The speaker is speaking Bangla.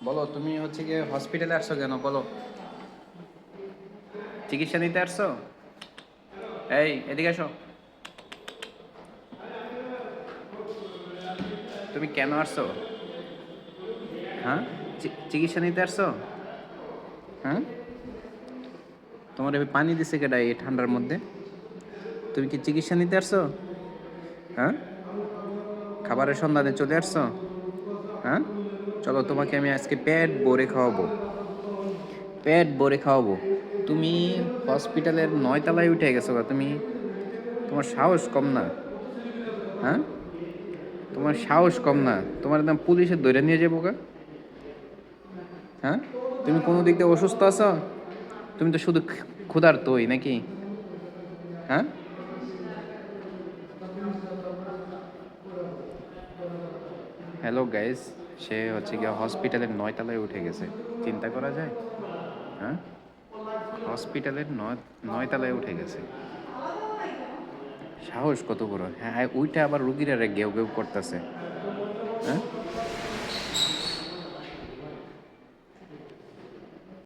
বলো তুমি হচ্ছে গিয়ে হসপিটালে আসছো কেন বলো? চিকিৎসা নিতে আসছো? এই এদিকে আসো। তুমি কেন আসছো? হ্যাঁ, চিকিৎসা নিতে আসছো? হ্যাঁ, তোমার এবার পানি দিছে কেডা এই ঠান্ডার মধ্যে? তুমি কি চিকিৎসা নিতে আসছো? হ্যাঁ, খাবারের সন্ধানে চলে আসছো? হ্যাঁ, চলো তোমাকে আমি আজকে পেট ভরে খাওয়াবো। পেট ভরে খাওয়াবো। তুমি হসপিটালের 9 তলায় উঠে গেছো গা তুমি? তোমার সাহস কম না? হ্যাঁ, তোমার সাহস কম না? তোমার একদম পুলিশের ধরে নিয়ে যাবো গা। হ্যাঁ, তুমি কোনো দিক দিয়ে অসুস্থ আছো? তুমি তো শুধু ক্ষুধার্তই নাকি? হ্যাঁ, হ্যালো গাইস, সে হচ্ছে গিয়ে হসপিটালের 9 তলায় উঠে গেছে। চিন্তা করা যায়? হ্যাঁ, হসপিটালের 9 তলায় উঠে গেছে। সাহস কত বড়! হ্যাঁ, ওইটা আবার রুগীরা রে গেউ গেউ করতেছে।